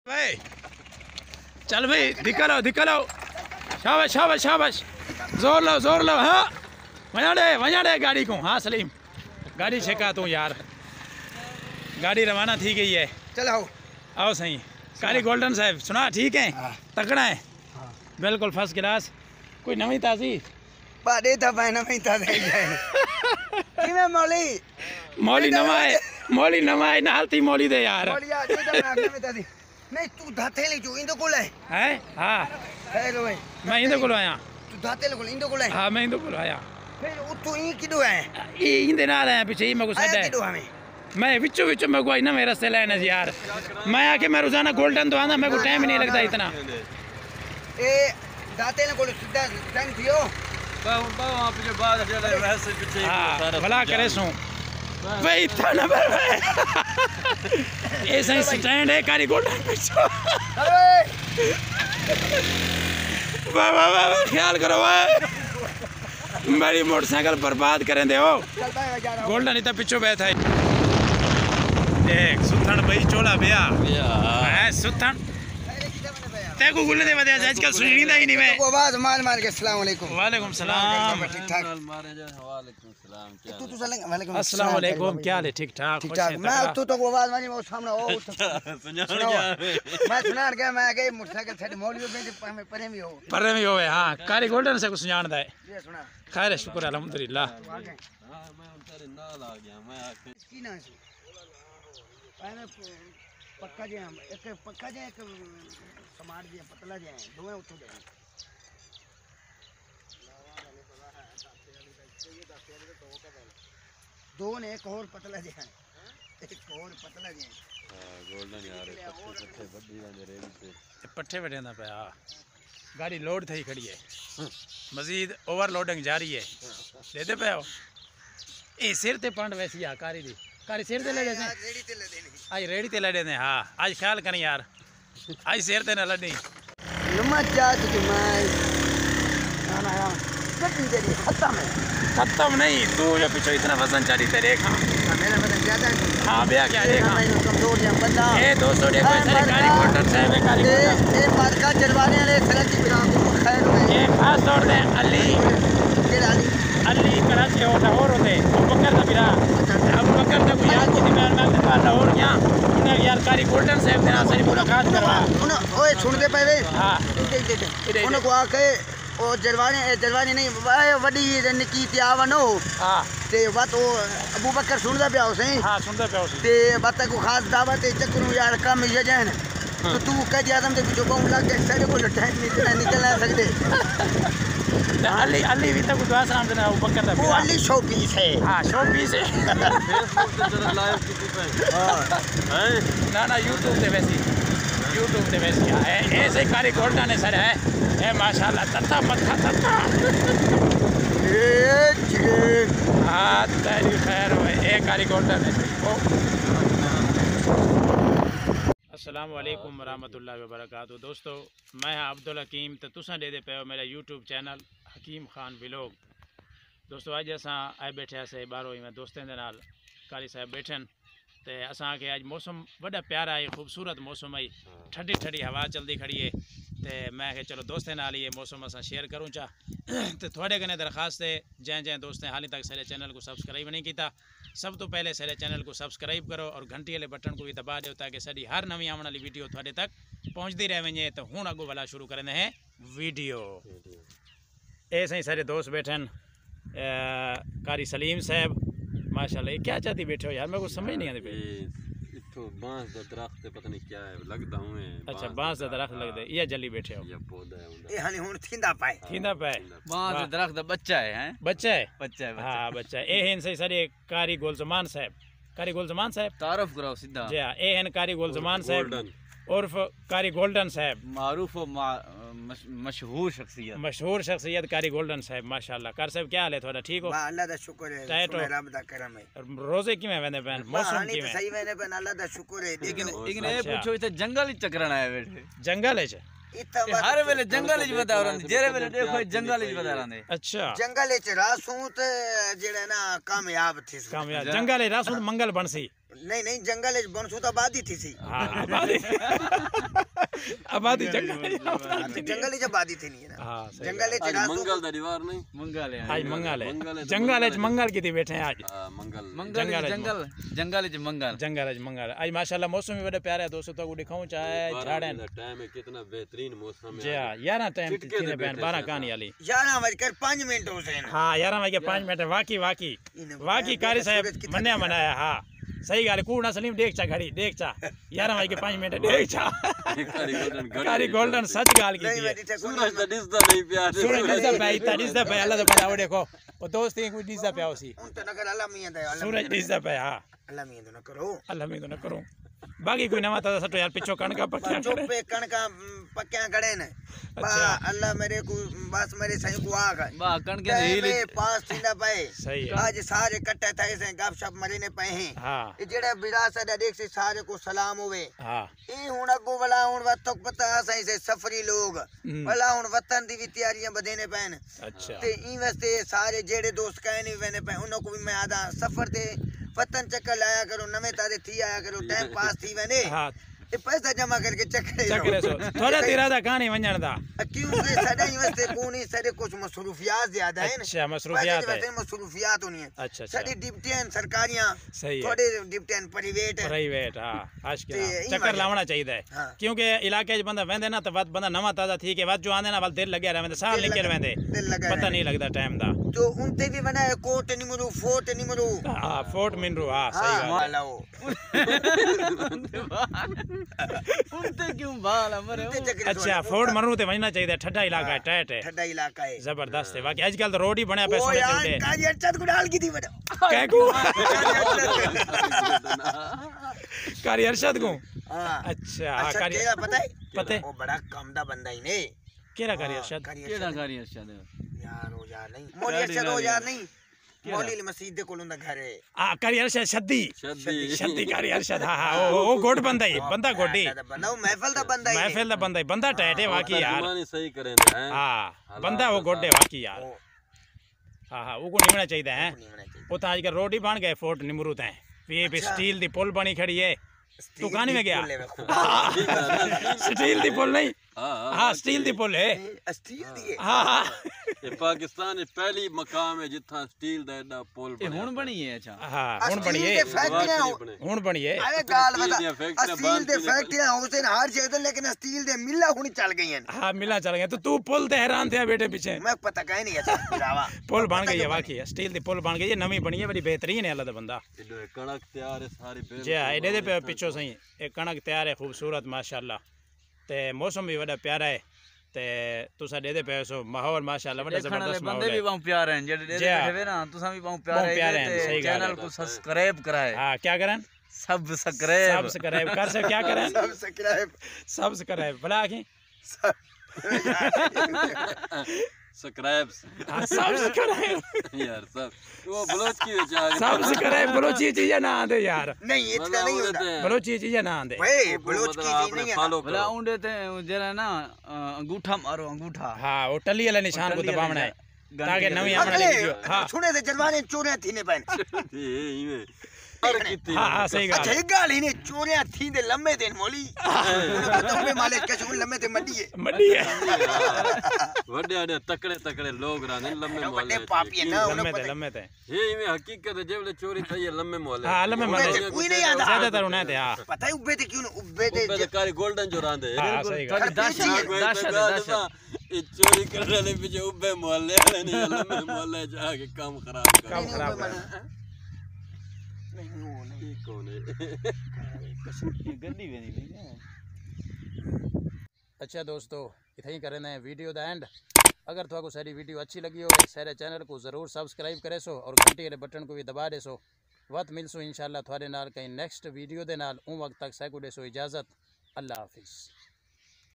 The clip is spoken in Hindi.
भाई चल भाई दिखा लो शाबाश शाबाश शाबाश जोर लो हाँ वजा दे गाड़ी को। हाँ सलीम गाड़ी छेका तू यार, गाड़ी रवाना थी गई है। चलो आओ सही। कारी गोल्डन साहब सुना ठीक है, तकड़ा है बिल्कुल फर्स्ट क्लास। कोई नवी ताजी बाडे था भाई नवी ताजी किਵੇਂ मौली नवा है नालती मौली दे यार। मौली आ जो नवी ताजी नहीं तू धाते ले जो इंदो कोल है। हां हेलो भाई मैं इंदो कोल आया। तू धाते ले कोल इंदो कोल है। हां मैं इंदो कोल आया। फिर तू ई किदो है ई इंदे नाल है पीछे मैं को सदा है किदो हमें मैं विचो में कोई ना मेरा से लेना यार। मैं आके मैं रोजाना गोल्डन तो आना मेरे को टाइम ही नहीं लगता इतना। ए दाते ने कोल सीधा टाइम थियो बाऊ आप जो बाद जड़ा वैसे पीछे सारा भला करे सो भाई इतना ना ऐसा ही स्टैंड है कारी गोल्डन पीछे। वाह ख्याल करो मेरी मोटरसाइकिल बर्बाद करें दे हो। गोल्डन इतना पीछे बैठा है देख सुथन भाई चोला बिया है सुथन ते को गुल्ले दे वदे आजकल सुनींदा ही नहीं मैं को आवाज मार के अस्सलाम वालेकुम। वालेकुम सलाम ठीक ठाक मारे जा वालेकुम सलाम क्या तू चलेंगे वालेकुम अस्सलाम वालेकुम क्या हाल है ठीक ठाक मैं तू तो आवाज मारी वो सामने ओ सुना क्या मैं सुना गया मैं के मोटरसाइकिल छड़ मौलियो में परे भी होवे। हां कारी गोल्डन से को सुनांदा है। ये सुना खैर शुक्र अल्हम्दुलिल्लाह। हां मैं तेरे नाल आ गया मैं आके की ना है पहले पक्का जे एक पक्का जे एक समार जे पतला जे दोए उठो जे दो ने एक और पतला जे एक और पतला जे गोल्डन यार पट्टे बड्डी वाले रेडी पे पट्टे बैठेंदा पे। हां गाड़ी लोड थई खड़ी है मजीद ओवरलोडिंग जारी है दे दे पे ए सिर ते पंड वैसी आ कारी दी कारी सिर ते ले दे रेडी ते ले देनी आज रेडी ते ले दे। हां आज ख्याल करी यार आज सिर ते न लड़ी नुमा चाच की माई ना कटी तेरी खत्म नहीं तू जो पीछे इतना वजन चारी तेरे खा मेरा वजन ज्यादा है। हां भैया क्या देखा मैं कमजोर या बंदा ए 200 दे कोई सारी कारी गोल्डन साहब है कारी ए मार्का जलवाने वाले सड़क की बिना को खैर है ये खास तौर पे अली कराची और लाहौर होते अबूबकर का बिरा अबूबकर ने को याद की मैं लाहौर गया उन्हें यार कारी गोल्डन साहब ने सही मुलाकात करवा उन्हें ओए सुन दे पहले। हां उन्हें को आके ओ जलवाने नहीं वडी निकी ते आवनो। हां ते बात ओ अबूबकर सुनदा पिया उसे। हां सुनदा पिया उसे ते बात को खास दावत है चक्करू यार काम ही जजन तो तू कह आदम दे जो बाऊ लग गए सारे को टाइम निकल ना सकते। अली भी तक दुआ सलाम देना अबूबकर दा वो अली शो पीस है। हां शो पीस है फेसबुक पे जरा लाइव की पे हां ना यूट्यूब पे वैसी है ऐसे कारी गोल्डन है सर है ए माशाल्लाह तत्ता मत्था तत्ता ए चिके हां तेरी खैर हो ए कारी गोल्डन है। अस्सलाम वालेकुम रहमतुल्लाहि व बरकातहू। दोस्तों मैं हाँ अब्दुल हकीम तो तुसा दे पे मेरा यूट्यूब चैनल हकीम खान व्लॉग। दोस्तों अज अस आए बैठे से बारो ही मैं दोस्तों के नाल कारी साहब बैठन तो असा के अज मौसम बड़ा प्यारा है खूबसूरत मौसम है ठंडी ठंडी हवा चलती खड़ी है तो मैं चलो दोस्तों नाल ये मौसम अस शेयर करूँ चा तो थोड़े कने दरखास्त है जै दोस्तों हाली तक सारे चैनल को सब्सक्राइब नहीं किया सब तो पहले सारे चैनल को सब्सक्राइब करो और घंटी वाले बटन को भी दबा दो ताकि साड़ी हर नवी आने वाली वीडियो थोड़े तक पहुँचती रह वजे। तो हूँ अगो वाला शुरू करें हैं वीडियो। ऐसे ही सारे दोस्त बैठन कारी सलीम साहब माशाल्लाह क्या चाहती बैठे हो यार मेरे को समझ नहीं आती। इथो बांस दा दरख्त पता नहीं क्या है लगदा हूं। अच्छा बांस दा दरख्त लगदा ये जल्दी बैठे हो ये पौधा है ए हाली हुन थींदा पाए बांस दा दरख्त दा बच्चा है बच्चा है हां बच्चा ए हैं सही सारे कारी गोलजमान साहब तारुफ कराओ सीधा जी हां ए हैं कारी गोलजमान साहब उर्फ कारी गोल्डन साहब मारूफ मशहूर शख्सियत कारी गोल्डन साहब माशाल्लाह। कार साहब क्या हाल है थोड़ा ठीक हो? अल्लाह दा शुक्र है टाइट हो रब दा करम है। रोजे किवें वेंदे पैन मौसम किवें सही वेंदे पैन अल्लाह दा शुक्र है। लेकिन ए पूछो इथे जंगल ही चकरण आए बैठे जंगल है हर वेले जंगल ही बता रहे जेरे वेले देखो जंगल ही बता रहे। अच्छा जंगल च रासूं ते जेड़ा ना कामयाब थी जंगल है रासूं मंगल बनसी नहीं जंगल बनसू तो आबादी थी सी। हाँ आबादी आबादी जंगल जंगल ही आबादी थी नहीं है ना हाँ सही जंगल आज मंगल दा दीवार नहीं मंगल है आज मंगल है मंगल है तो जंगल है मंगल की थी बैठे हैं आज मंगल मंगल जंगल जंगल है मंगल जंगल है मंगल आज माशाल्लाह मौसम भी बड़े प्यारे है दोस्तों तो दिखाऊं चाहे झाड़े टाइम है कितना बेहतरीन मौसम जी है हाँ 11 टाइम चिटके थी दे बहन बैठे 12 से कहानी वाली 11:05 हुसैन हाँ 11:05 वाकई वाकई वाकई कारी साहब मन्या मनाया हाँ सही गाल कूड़ा सलीम देख चा घड़ी देख चा 11:05 देख चा कारी गोल्डन सच गाल की थी सूरज दा दिसदा नहीं प्यार सूरज दिसदा पे अल्लाह तो बता वो देखो वो दोस्त ही कोई दिसदा पे उसी उन तो नगर अल्लाह मियां दा सूरज दिसदा पे हाँ अल्लाह मियां तो न करो अल्लाह में तो न करूं बाकी कोई नवा ताजा सटो यार पिछो कणका पक्या चुप पे कणका पक्या खड़े ने बा अल्लाह मेरे को बस मेरे सही को आ गए बा कणके हिली पास थींदा पे सही है आज सारे इकट्ठे थे से गपशप मरे ने पे हैं हाँ ये जेड़ा विरासत है देख से सारे को सलाम होवे हाँ ई हुन अगो वाला हुन वत पता सही से सफरी लोग वाला हुन वतन दी भी तैयारियां बदेने पैन अच्छा ते ई वास्ते सारे जेड़े दोस्त कहने वेने पे उनको भी मैं आदा सफर ते वतन चक्कर लाया करो नवे तारे थी आया करो टाइम पास थी वेने हाँ ये पैसा जमा करके चक्रे सो थोड़ा तेरा दा कहानी वंजन दा क्योंकि साडा ई वास्ते कोनी सारे कुछ मसरूफियात ज्यादा है अच्छा मसरूफियात है मसरूफियात होनी है अच्छा साडी डिप्टियां सरकारियां सही है थोड़े डिप्टियां प्राइवेट प्राइवेट हाँ आज के ते ई चक्कर वजह- लावना चाहिए हाँ। क्योंकि इलाके च बंदा वेंदे ना तो बंदा नवा ताजा थी के बाद जो आंदे ना बल दिल लगे रहंदे साल दिल निकल लगा- वेंदे दिल लगा पता नहीं लगता टाइम दा तो उनते भी बनाए कोट निमरू फोर्ट निमरू हाँ फोर्ट मिनरू हाँ सही हाँ बात वाला वो उनते क्यों बाल मरे उनते चक्कर अच्छा फोर्ट मरू ते वजना चाहिए ठंडा इलाका है टाइट है ठंडा इलाका है जबरदस्त है बाकी आजकल तो रोड ही बनया पे ओ सोने यार चलते काजी अरशद को डाल की थी बड़ा कह को कारी अरशद को हां अच्छा हाँ अच्छा कारी क्या पता है पता है वो बड़ा कमदा बंदा ही ने केरा कारी अरशद केड़ा कारी अर्शद यार हो यार नहीं मौली अरशद हो यार नहीं मौली मस्जिद दे कोल उंदा घर है आ कारी अरशद शद्दी शद्दी शद्दी कारी अरशद हाँ हाँ ओ गोड बंदा ही बंदा गोडी बंदा वो महफिल दा बंदा ही महफिल दा बंदा ही बंदा टाइट है वाकई यार जुबानी सही करेंगे हैं हाँ बंदा वो गोडे वाकई यार हाँ हाँ वो को निमना चाहिए है वो तो आजकल रोड ही बन गए फोर्ट निमरूत हैं ये भी स्टील दी पुल बनी खड़ी है तू कहानी में गया स्टील दी पुल नहीं हाँ स्टील दी पुल है स्टील दी हाँ हाँ ये पाकिस्तान पहली मकाम है जिथा स्टील दा एडा पुल ये हुन बनी है अच्छा हाँ हुन बनी है हुन बनी है अरे गाल स्टील बता दियां फैक्ट्रियां स्टील बंद दे की फैक्ट्रियां होसे हर जगह लेकिन स्टील दे मिला हुन चल गई हैं हाँ मिला चल गया तो तू पुल ते हैरान थे बेटे पीछे मैं पता कहीं नहीं अच्छा रावा पुल बन गई है वाकई स्टील दी पुल बन गई है नवी बनी है बड़ी बेहतरीन है अल्लाह दा बंदा इधर कणक तैयार है सारी बेल जी हाँ एडे दे पिछो सही एक कणक तैयार है खूबसूरत माशाल्लाह ते मौसम भी बड़ा प्यारा है ते तुसा दे पे सो माहौल माशाल्लाह बड़ा जबरदस्त माहौल बंदे भी है बहुत प्यारे हैं जेडे जी हाँ। बैठे ना तुसा भी बहुत बहुत प्यारे प्यारे हैं, सही हैं गल है। चैनल को सब्सक्राइब कराए हाँ क्या करें सब्सक्राइब सब्सक्राइब कर से क्या करें सब्सक्राइब सब्सक्राइब भला आखी सब्सक्राइब्स हाँ सब्सक्राइब यार सब वो बलोच की बेचारे सब्सक्राइब बलोची चीजें ना आंदे यार नहीं इतना नहीं होता बलोची चीजें ना आंदे भाई बलोच की चीज नहीं है फॉलो भला करो उंडे ते जरा ना अंगूठा मारो अंगूठा हाँ वो टली वाला निशान को दबावना है ताकि नवी आने अगले वाली वीडियो हाँ सुने से जलवाने चोरियां थी ने पहन ये हर कितनी हाँ हाँ सही अच्छा गल एक गाल ही ने चोरियां थी दे लंबे दिन मोली उन्हें पता हुए मालिक कैसे उन लंबे ते मड्डी है मड्डी है वड्डे वड्डे तकड़े तकड़े लोग रहने लम्बे बड़े मोहल्ले पापी है ना उन्हें लम्बे थे पता लम्बे थे ये में हकीकत है जब चोरी थी ये लम्बे मोहल्ले हाँ लम्बे मोहल्ले कोई नहीं आता ज्यादातर उन्हें थे हाँ पता है उब्बे थे क्यों उब्बे थे उब्बे कारी गोल्डन जो रहंदे हाँ सही गल थोड़ी दहशत ये चोरी करने वाले पीछे उब्बे मोहल्ले वाले नहीं लम्बे मोहल्ले जाके काम खराब कर काम खराब कर ये कौन है ये गंदी भी नहीं अच्छा दोस्तों इतना ही करें वीडियो द एंड अगर थोड़ा सारी वीडियो अच्छी लगी हो सारे चैनल को ज़रूर सब्सक्राइब करे सो और घंटी वाले बटन को भी दबा दे सो वक्त मिलसो इंशाल्लाह थोड़े नाल कहीं नेक्स्ट वीडियो दे नाल उन वक्त तक सैकु दे सो इजाज़त अल्लाह हाफिज़।